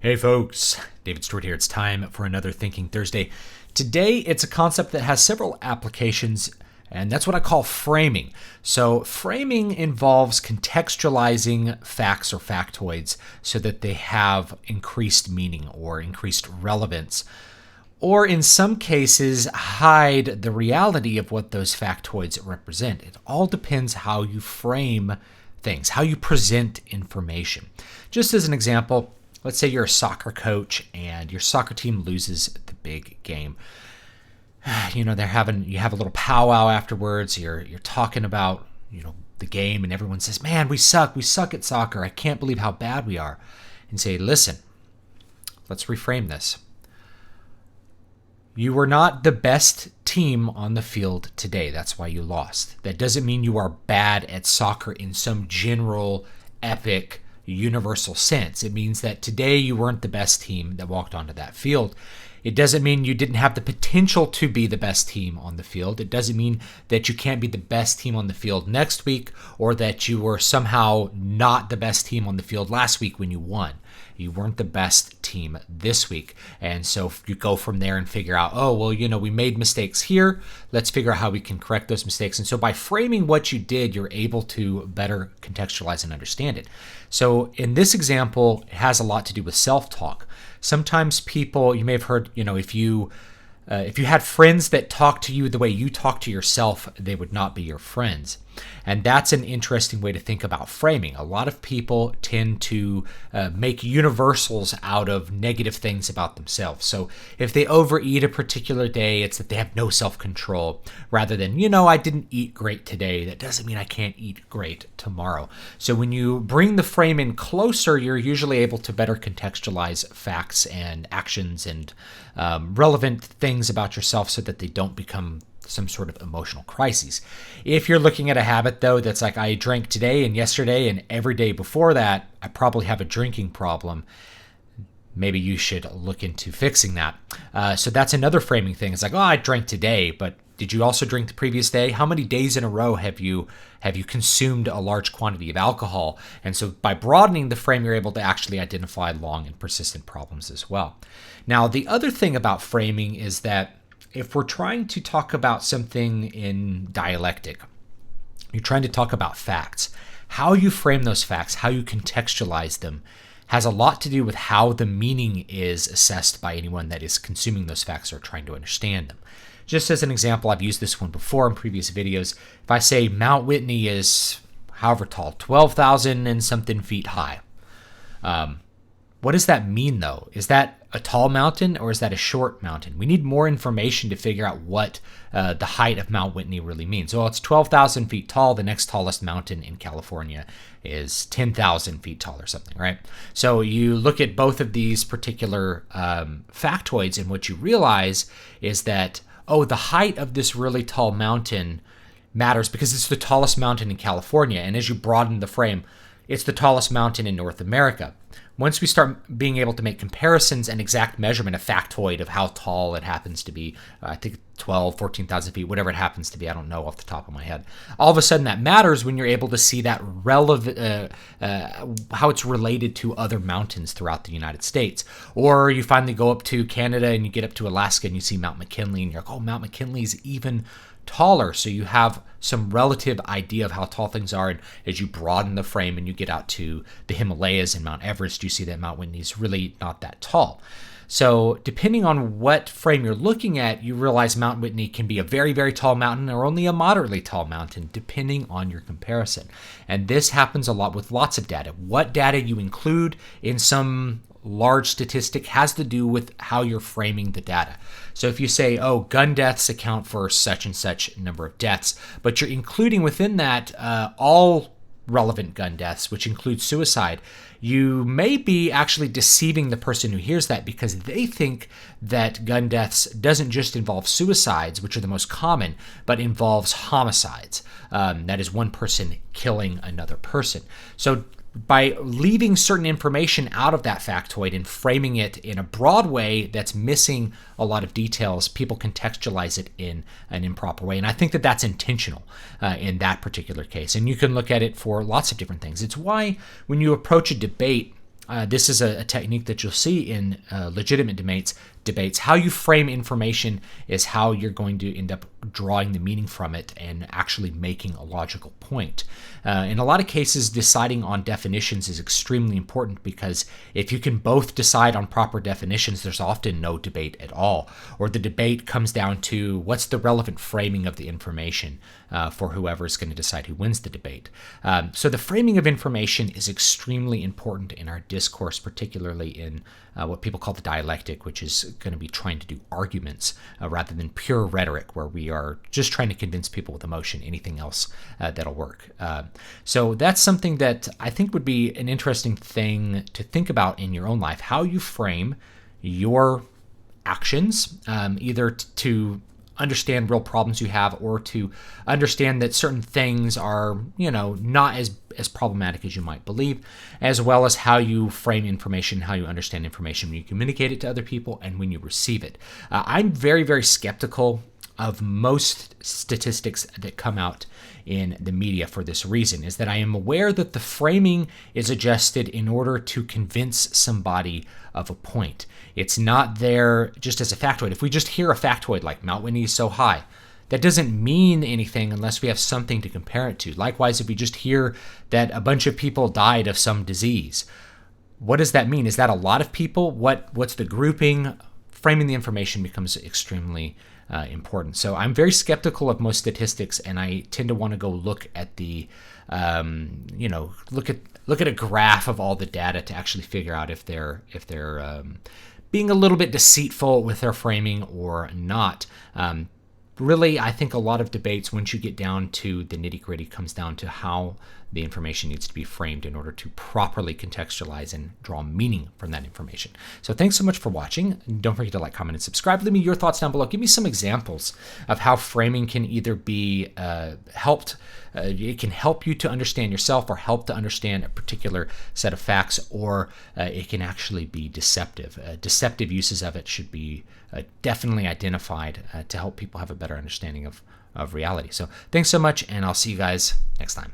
Hey folks, David Stewart here. It's time for another Thinking Thursday. Today, it's a concept that has several applications, and that's what I call framing. So framing involves contextualizing facts or factoids so that they have increased meaning or increased relevance, or in some cases, hide the reality of what those factoids represent. It all depends how you frame things, how you present information. Just as an example, let's say you're a soccer coach and your soccer team loses the big game. You have a little powwow afterwards. You're talking about, the game, and everyone says, "Man, we suck at soccer. I can't believe how bad we are." And say, "Listen, let's reframe this. You were not the best team on the field today. That's why you lost. That doesn't mean you are bad at soccer in some general, epic, universal sense. It means that today you weren't the best team that walked onto that field. It doesn't mean you didn't have the potential to be the best team on the field. It doesn't mean that you can't be the best team on the field next week, or that you were somehow not the best team on the field last week when you won. You weren't the best team this week. And so you go from there and figure out, we made mistakes here. Let's figure out how we can correct those mistakes." And so by framing what you did, you're able to better contextualize and understand it. So in this example, it has a lot to do with self-talk. Sometimes people, you may have heard, if you had friends that talk to you the way you talk to yourself, they would not be your friends. And that's an interesting way to think about framing. A lot of people tend to make universals out of negative things about themselves. So if they overeat a particular day, it's that they have no self-control, rather than, I didn't eat great today. That doesn't mean I can't eat great tomorrow. So when you bring the frame in closer, you're usually able to better contextualize facts and actions and relevant things about yourself so that they don't become some sort of emotional crises. If you're looking at a habit, though, that's like, I drank today and yesterday and every day before that, I probably have a drinking problem, maybe you should look into fixing that. So that's another framing thing. It's like, I drank today, but did you also drink the previous day? How many days in a row have you consumed a large quantity of alcohol? And so by broadening the frame, you're able to actually identify long and persistent problems as well. Now, the other thing about framing is that if we're trying to talk about something in dialectic, you're trying to talk about facts, how you frame those facts, how you contextualize them, has a lot to do with how the meaning is assessed by anyone that is consuming those facts or trying to understand them. Just as an example, I've used this one before in previous videos. If I say Mount Whitney is however tall, 12,000 and something feet high, what does that mean, though? Is that a tall mountain or is that a short mountain? We need more information to figure out what the height of Mount Whitney really means. Well, it's 12,000 feet tall. The next tallest mountain in California is 10,000 feet tall or something, right? So you look at both of these particular factoids, and what you realize is that, the height of this really tall mountain matters because it's the tallest mountain in California. And as you broaden the frame, it's the tallest mountain in North America. Once we start being able to make comparisons and exact measurement, a factoid of how tall it happens to be, I think 14,000 feet, whatever it happens to be, I don't know off the top of my head. All of a sudden that matters when you're able to see that how it's related to other mountains throughout the United States. Or you finally go up to Canada and you get up to Alaska and you see Mount McKinley and you're like, Mount McKinley is even taller. So you have some relative idea of how tall things are. And as you broaden the frame and you get out to the Himalayas and Mount Everest, you see that Mount Whitney is really not that tall. So depending on what frame you're looking at, you realize Mount Whitney can be a very, very tall mountain or only a moderately tall mountain, depending on your comparison. And this happens a lot with lots of data. What data you include in some large statistic has to do with how you're framing the data. So if you say, gun deaths account for such and such number of deaths, but you're including within that all relevant gun deaths, which includes suicide, you may be actually deceiving the person who hears that because they think that gun deaths doesn't just involve suicides, which are the most common, but involves homicides. That is one person killing another person. So by leaving certain information out of that factoid and framing it in a broad way that's missing a lot of details, people contextualize it in an improper way. And I think that that's intentional in that particular case. And you can look at it for lots of different things. It's why when you approach a debate, This is a technique that you'll see in legitimate debates. How you frame information is how you're going to end up drawing the meaning from it and actually making a logical point. In a lot of cases, deciding on definitions is extremely important, because if you can both decide on proper definitions, there's often no debate at all. Or the debate comes down to what's the relevant framing of the information for whoever is going to decide who wins the debate. So the framing of information is extremely important in our discourse, particularly in what people call the dialectic, which is going to be trying to do arguments rather than pure rhetoric, where we are just trying to convince people with emotion. Anything else that'll work. So that's something that I think would be an interesting thing to think about in your own life, how you frame your actions, either to understand real problems you have, or to understand that certain things are, not as problematic as you might believe, as well as how you frame information, how you understand information when you communicate it to other people and when you receive it. I'm very, very skeptical of most statistics that come out in the media for this reason, is that I am aware that the framing is adjusted in order to convince somebody of a point. It's not there just as a factoid. If we just hear a factoid like Mount Whitney is so high, that doesn't mean anything unless we have something to compare it to. Likewise, if we just hear that a bunch of people died of some disease, what does that mean? Is that a lot of people? What's the grouping? Framing the information becomes extremely important. So I'm very skeptical of most statistics, and I tend to want to go look at the, look at a graph of all the data to actually figure out if they're being a little bit deceitful with their framing or not. Really, I think a lot of debates, once you get down to the nitty-gritty, comes down to how the information needs to be framed in order to properly contextualize and draw meaning from that information. So thanks so much for watching. Don't forget to like, comment, and subscribe. Leave me your thoughts down below. Give me some examples of how framing can either be helped, it can help you to understand yourself or help to understand a particular set of facts, or it can actually be deceptive. Deceptive uses of it should be definitely identified to help people have a better understanding of reality. So thanks so much, and I'll see you guys next time.